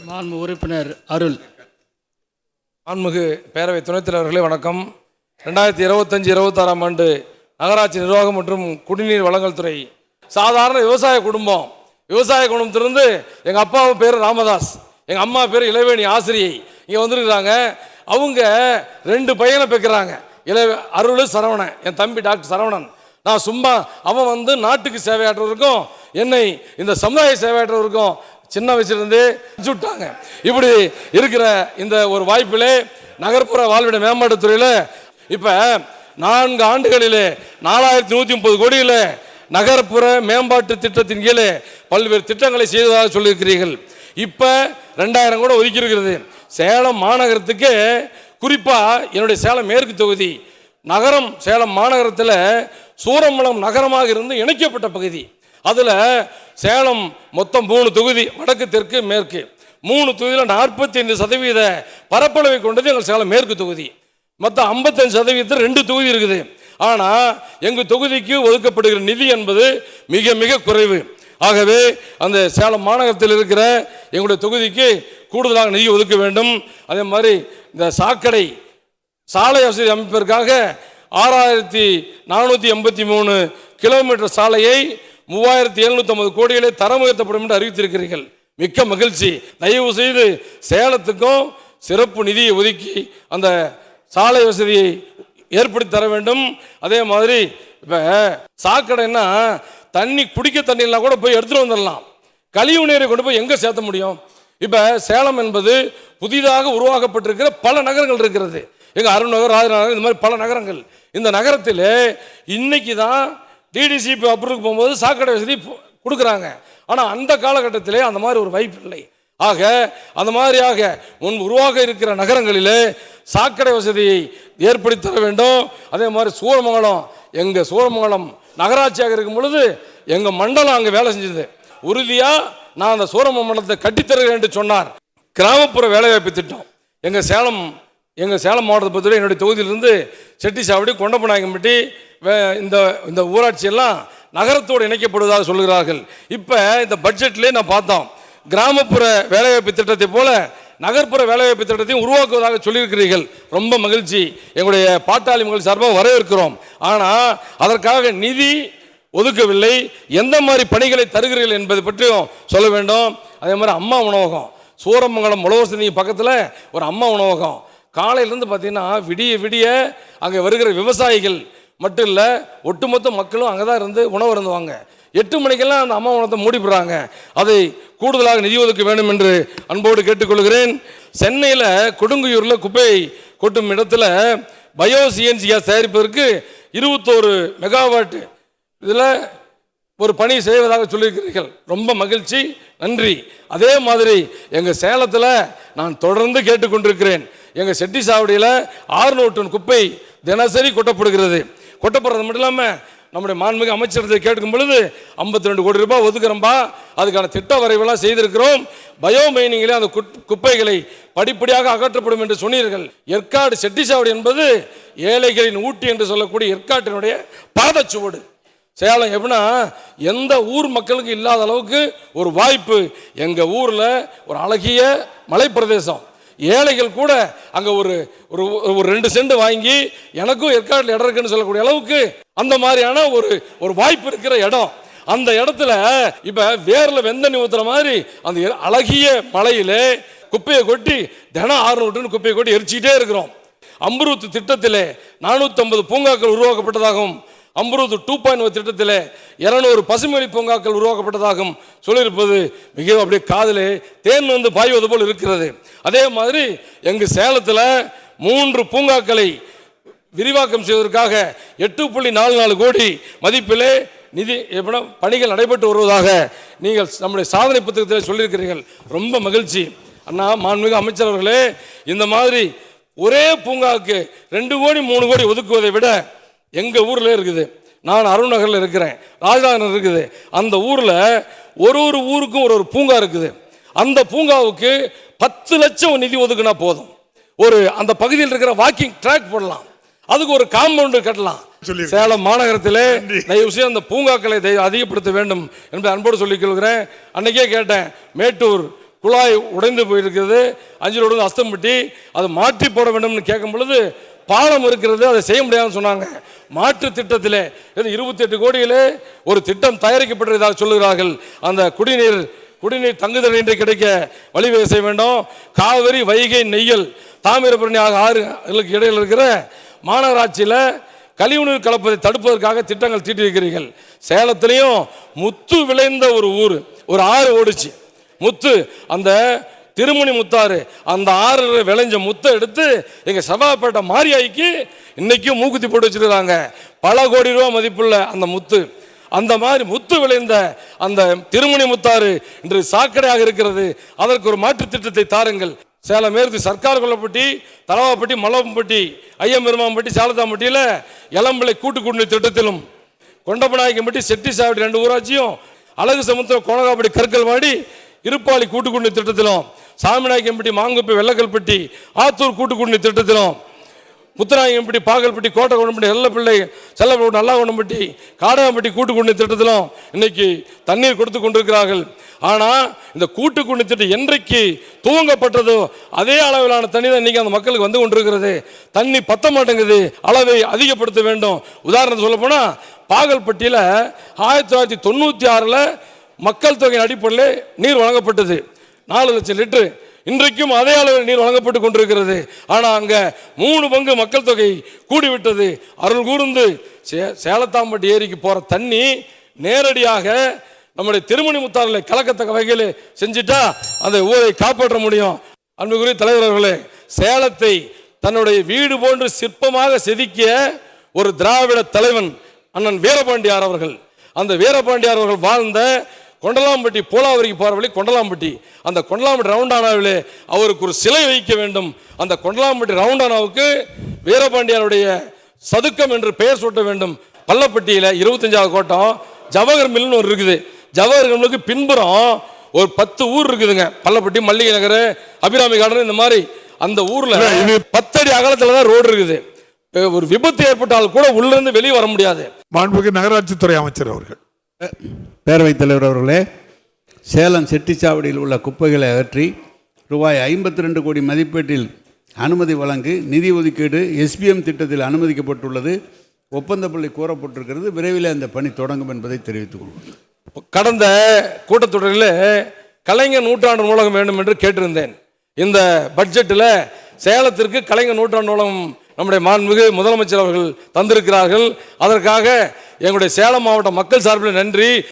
மாண்பு உறுப்பினர் அருள். மாண்புமிகு பேரவை துணைத் தலைவர்களே வணக்கம். 2025-26ஆம் ஆண்டு நகராட்சி நிர்வாகம் மற்றும் குடிநீர் வழங்கல் துறை சாதாரண விவசாய குடும்பத்திலிருந்து எங்கள் அப்பாவும் பேர் ராமதாஸ், எங்கள் அம்மா பேர் இளவேணி ஆசிரியை இங்கே வந்துருக்குறாங்க. அவங்க 2 பையனை பெற்கிறாங்க. அருள் சரவணன், என் தம்பி டாக்டர் சரவணன். நான் சும்மா அவன் வந்து நாட்டுக்கு சேவையாற்றுவதற்கும் என்னை இந்த சமுதாய சேவையாற்றுவதற்கும் சின்ன வயசுலேருந்தே விட்டாங்க. இப்படி இருக்கிற இந்த ஒரு வாய்ப்பிலே நகர்ப்புற வாழ்விட மேம்பாட்டுத்துறையில் இப்போ 4 ஆண்டுகளிலே 4130 கோடியில் நகர்ப்புற மேம்பாட்டு திட்டத்தின் கீழே பல்வேறு திட்டங்களை செய்ததாக சொல்லியிருக்கிறீர்கள். இப்போ 2000 கூட ஒதுக்கி இருக்கிறது. சேலம் மாநகரத்துக்கு குறிப்பாக என்னுடைய சேலம் மேற்கு தொகுதி நகரம் சேலம் மாநகரத்தில் சூரமலம் நகரமாக இருந்து இணைக்கப்பட்ட பகுதி. அதில் சேலம் மொத்தம் 3 தொகுதி, வடக்கு தெற்கு மேற்கு 3 தொகுதியில் 45% பரப்பளவை கொண்டது எங்கள் சேலம் மேற்கு தொகுதி. மொத்தம் 55% 2 தொகுதி இருக்குது. ஆனால் எங்கள் தொகுதிக்கு ஒதுக்கப்படுகிற நிதி என்பது மிக மிக குறைவு. ஆகவே அந்த சேலம் மாநகரத்தில் இருக்கிற எங்களுடைய தொகுதிக்கு கூடுதலாக நிதி ஒதுக்க வேண்டும். அதே மாதிரி இந்த சாலை வசதி அமைப்பதற்காக 6483 கிலோமீட்டர் சாலையை 3750 கோடிகளே தரம் உயர்த்தப்படும் என்று அறிவித்திருக்கிறீர்கள். மிக்க மகிழ்ச்சி. தயவு செய்து சேலத்துக்கும் சிறப்பு நிதியை ஒதுக்கி அந்த சாலை வசதியை ஏற்படுத்தி தர வேண்டும். அதே மாதிரி இப்போ சாக்கடைன்னா தண்ணி குடிக்க தண்ணியெல்லாம் கூட போய் எடுத்துகிட்டு வந்துடலாம். கழிவு நீரை கொண்டு போய் எங்கே சேர்த்த முடியும்? இப்போ சேலம் என்பது புதிதாக உருவாக்கப்பட்டிருக்கிற பல நகரங்கள் இருக்கிறது. எங்கள் அருள்நகர், ராஜநகர், இந்த மாதிரி பல நகரங்கள். இந்த நகரத்தில் இன்னைக்கு தான் டிடிசிபி அப்ரூவுக்கு போகும்போது சாக்கடை வசதி கொடுக்குறாங்க. ஆனால் அந்த காலகட்டத்திலே அந்த மாதிரி ஒரு வாய்ப்பு இல்லை. ஆக அந்த மாதிரியாக முன் உருவாக இருக்கிற நகரங்களிலே சாக்கடை வசதியை ஏற்படுத்தி தர வேண்டும். அதே மாதிரி எங்கள் சூரமங்கலம் நகராட்சியாக இருக்கும் பொழுது எங்கள் மண்டலம் அங்கே வேலை செஞ்சது. உறுதியாக நான் அந்த சூரமங்கலத்தை கட்டித்தருகிறேன் என்று சொன்னார். கிராமப்புற வேலைவாய்ப்பு திட்டம் எங்கள் சேலம் மாவட்டத்தை பொறுத்தவரை என்னுடைய தொகுதியிலிருந்து செட்டிசாவடி, கொண்டப்பநாயக்கம்பட்டி இந்த ஊராட்சியெல்லாம் நகரத்தோடு இணைக்கப்படுவதாக சொல்கிறார்கள். இப்போ இந்த பட்ஜெட்லேயே நான் பார்த்தோம், கிராமப்புற வேலைவாய்ப்பு திட்டத்தை போல நகர்ப்புற வேலைவாய்ப்பு திட்டத்தையும் உருவாக்குவதாக சொல்லியிருக்கிறீர்கள். ரொம்ப மகிழ்ச்சி. எங்களுடைய பாட்டாளி மக்கள் சார்பாக வரவேற்கிறோம். ஆனால் அதற்காக நிதி ஒதுக்கவில்லை. எந்த மாதிரி பணிகளை தருகிறீர்கள் என்பது பற்றியும் சொல்ல வேண்டும். அதே மாதிரி அம்மா உணவகம் சூரமங்கலம் உழவசதி பக்கத்தில் ஒரு அம்மா உணவகம் காலையிலேருந்து பார்த்தீங்கன்னா விடிய அங்கே வருகிற விவசாயிகள் மட்டும் இல்லை, ஒட்டுமொத்த மக்களும் அங்கே தான் இருந்து உணவு இருந்துவாங்க. 8 மணிக்கெல்லாம் அந்த அம்மா உணவகத்தை மூடிப்படுறாங்க. அதை கூடுதலாக நிதி ஒதுக்க வேண்டும் என்று அன்போடு கேட்டுக்கொள்கிறேன். சென்னையில் கொடுங்கையூரில் குப்பை கொட்டும் இடத்துல பயோ சிஎன்சி கேஸ் தயாரிப்பதற்கு 21 மெகாவாட் இதில் ஒரு பணி செய்வதாக சொல்லியிருக்கிறீர்கள். ரொம்ப மகிழ்ச்சி, நன்றி. அதே மாதிரி எங்கள் சேலத்தில் நான் தொடர்ந்து கேட்டுக்கொண்டிருக்கிறேன். எங்கள் செட்டிசாவடியில் 600 டன் குப்பை தினசரி கொட்டப்படுறது மட்டும் இல்லாமல் நம்முடைய மாண்புமிகு அமைச்சரத்தை கேட்கும் பொழுது 52 கோடி ரூபாய் ஒதுக்குறோம்பா, அதுக்கான திட்ட வரைவெல்லாம் செய்திருக்கிறோம். பயோ மைனிங்கிலே அந்த குப்பைகளை படிப்படியாக அகற்றப்படும் என்று சொன்னீர்கள். ஏற்காடு செட்டிசாவடி என்பது ஏழைகளின் ஊட்டி என்று சொல்லக்கூடிய ஏற்காட்டினுடைய பாதச்சுவடு. சேலம் எப்படின்னா எந்த ஊர் மக்களுக்கு இல்லாத அளவுக்கு ஒரு வாய்ப்பு. எங்கள் ஊரில் ஒரு அழகிய மலைப்பிரதேசம், ஏழைகள் கூட அங்கே ஒரு 2 சென்ட் வாங்கி எனக்கும் ஏற்காட்டில் இடம் இருக்குன்னு சொல்லக்கூடிய அளவுக்கு அந்த மாதிரியான ஒரு வாய்ப்பு இருக்கிற இடம். அந்த இடத்துல இப்போ வேரில் வெந்தண்ணி ஊற்றுற மாதிரி அந்த அழகிய மலையிலே குப்பையை கொட்டி தினம் 600 டன் குப்பையை கொட்டி எரிச்சிக்கிட்டே இருக்கிறோம். அம்ருத் திட்டத்திலே 450 பூங்காக்கள் உருவாக்கப்பட்டதாகவும், அம்ருத் 2.0 திட்டத்தில் 200 பசுமொழி பூங்காக்கள் உருவாக்கப்பட்டதாகவும் சொல்லியிருப்பது மிகவும் அப்படியே காதிலே தேன் வந்து பாய்வது போல் இருக்கிறது. அதே மாதிரி எங்கள் சேலத்தில் 3 பூங்காக்களை விரிவாக்கம் செய்வதற்காக 8.44 கோடி மதிப்பிலே நிதி பணிகள் நடைபெற்று வருவதாக நீங்கள் நம்முடைய சாதனை புத்தகத்தில் சொல்லியிருக்கிறீர்கள். ரொம்ப மகிழ்ச்சி. அண்ணா, மாண்புமிகு அமைச்சர் அவர்களே, இந்த மாதிரி ஒரே பூங்காவுக்கு 2 கோடி 3 கோடி ஒதுக்குவதை விட எங்கள் ஊரில் இருக்குது. நான் அருள்நகரில் இருக்கிறேன், ராஜநகர் இருக்குது. அந்த ஊரில் ஒரு ஊருக்கும் ஒரு பூங்கா இருக்குது. அந்த பூங்காவுக்கு 10 லட்சம் நிதி ஒதுக்குனா போதும். அந்த பகுதியில் இருக்கிற வாக்கிங் ட்ராக் போடலாம், அதுக்கு ஒரு காம்பவுண்டு கட்டலாம். சேலம் மாநகரத்திலே தயவு செய்து அந்த பூங்காக்களை அதிகப்படுத்த வேண்டும் என்று அன்போடு சொல்லிக் கொள்கிறேன். அன்னைக்கே கேட்டேன், மேட்டூர் குழாய் உடைந்து போயிருக்கிறது, 5 ரோடு அஸ்தம்பட்டி, அதை மாற்றி போட வேண்டும்னு கேட்கும் பொழுது பாலம் இருக்கிறது, அதை செய்ய முடியாதுன்னு சொன்னாங்க. மாற்று திட்டத்திலே 28 கோடியிலே ஒரு திட்டம் தயாரிக்கப்பட்டதாக சொல்லுகிறார்கள். அந்த குடிநீர் தங்குதல் இன்றி கிடைக்க வழிவகை செய்ய வேண்டும். காவிரி, வைகை, நெய்யல், தாமிரபரணி ஆகிய ஆறுகளுக்கு இடையில் இருக்கிற மாநகராட்சியில் கழிவுநீர் கலப்பதை தடுப்பதற்காக திட்டங்கள் தீட்டியிருக்கிறீர்கள். சேலத்திலையும் முத்து விளைந்த ஒரு ஊர், ஒரு ஆறு ஓடிச்சு முத்து, அந்த திருமணி முத்தாறு, அந்த ஆறு விளைஞ்ச முத்தை எடுத்து எங்க சபாப்பேட்டை மாரியாய்க்கு இன்னைக்கும் மூக்குத்தி போட்டு வச்சிருக்காங்க. பல கோடி ரூபாய் மதிப்புள்ள அந்த முத்து, அந்த மாதிரி முத்து விளைந்த அந்த திருமணி முத்தாறு இன்று சாக்கடையாக இருக்கிறது. அதற்கு ஒரு மாற்று திட்டத்தை தாருங்கள். சேலம் மேற்கு சர்க்கார் கொல்லப்பட்டி, தலவாப்பட்டி, மல்லப்பட்டி, ஐயம்பெருமாம்பட்டி, சாலத்தாம்பட்டியில் இளம்பிள்ளை கூட்டு குடிநீர் திட்டத்திலும், கொண்டப்பநாயக்கம்பட்டி, செட்டி சாவடி 2 ஊராட்சியும், அழகு சமுத்திரம், கோணகாப்பட்டி, கற்கல்வாடி, இருப்பாளி கூட்டு குடிநீர் திட்டத்திலும், சாமிநாயக்கம்பட்டி, மாங்குப்பை, வெள்ளக்கல்பட்டி, ஆத்தூர் கூட்டு குடிநீர் திட்டத்திலும், முத்துராயம்பட்டி, பாகல்பட்டி, கோட்டை கொண்டப்பட்டி, செல்லப்பிள்ளை, செல்லப்பட்டி, நல்லா கொண்டப்பட்டி, காடகம்பட்டி கூட்டு குடிநீர் திட்டத்திலும் இன்னைக்கு தண்ணீர் கொடுத்து கொண்டிருக்கிறார்கள். ஆனால் இந்த கூட்டு குடிநீர் திட்டம் என்றைக்கு துவங்கப்பட்டதோ அதே அளவிலான தண்ணி தான் இன்னைக்கு அந்த மக்களுக்கு வந்து கொண்டிருக்கிறது. தண்ணி பத்த மாட்டேங்குது, அளவை அதிகப்படுத்த வேண்டும். உதாரணத்தை சொல்ல போனால் பாகல்பட்டியில் 1996 மக்கள் தொகையின் அடிப்படையில் நீர் வழங்கப்பட்டது 4 லட்சம் லிட்டரு. இன்றைக்கும் அதே அளவில் நீர் வழங்கப்பட்டு கொண்டிருக்கிறது. ஆனால் அங்கே 3 பங்கு மக்கள் தொகை கூடிவிட்டது. அருள் கூர்ந்து சேலத்தாம்பட்டி ஏரிக்கு போகிற தண்ணி நேரடியாக நம்முடைய திருமணி முத்தாறில் கலக்கத்தக்க வகையில் செஞ்சுட்டா அந்த ஊரை காப்பாற்ற முடியும். அன்புக்குரிய தலைவர் அவர்களே, சேலத்தை தன்னுடைய வீடு போன்று சிற்பமாக செதுக்கிய ஒரு திராவிட தலைவன் அண்ணன் வீரபாண்டியார் அவர்கள், அந்த வீரபாண்டியார் அவர்கள் வாழ்ந்த கொண்டலாம்பட்டி, போலாவரிக்கு போகிற வழி கொண்டலாம்பட்டி, அந்த கொண்டலாம்பட்டி ரவுண்டானாவிலே அவருக்கு ஒரு சிலை வைக்க வேண்டும். அந்த கொண்டலாம்பட்டி ரவுண்டானாவுக்கு வீரபாண்டியாருடைய சதுக்கம் என்று பெயர் சூட்ட வேண்டும். பள்ளப்பட்டியில் 25வது கோட்டம் ஜவஹர் மில்னு ஒரு இருக்குது. ஜவஹர் மில்லுக்கு பின்புறம் ஒரு 10 ஊர் இருக்குதுங்க. பள்ளப்பட்டி, மல்லிகை நகர், அபிராமி கார்டன், இந்த மாதிரி அந்த ஊர்ல 10 அடி அகலத்தில் தான் ரோடு இருக்குது. ஒரு விபத்து ஏற்பட்டால் கூட உள்ள இருந்து வெளியே வர முடியாது. மாண்புமிகு நகராட்சித்துறை அமைச்சர் அவர்கள். பேரவைத் தலைவர் அவர்களே, சேலம் செட்டிச்சாவடியில் உள்ள குப்பைகளை அகற்றி ரூபாய் 52 கோடி மதிப்பீட்டில் அனுமதி வழங்கி நிதி ஒதுக்கீடு எஸ்பிஎம் திட்டத்தில் அனுமதிக்கப்பட்டுள்ளது. ஒப்பந்த புள்ளி கோரப்பட்டிருக்கிறது. விரைவில் அந்த பணி தொடங்கும் என்பதை தெரிவித்துக் கொள்வோம். கடந்த கூட்டத்தொடரில் கலைஞர் நூற்றாண்டு நூலகம் வேண்டும் என்று கேட்டிருந்தேன். இந்த பட்ஜெட்டில் சேலத்திற்கு கலைஞர் நூற்றாண்டு நூலகம் நம்முடைய மாண்புமிகு முதலமைச்சர் அவர்கள் தந்திருக்கிறார்கள். அதற்காக எங்களுடைய சேலம் மாவட்ட மக்கள் சார்பில் நன்றி.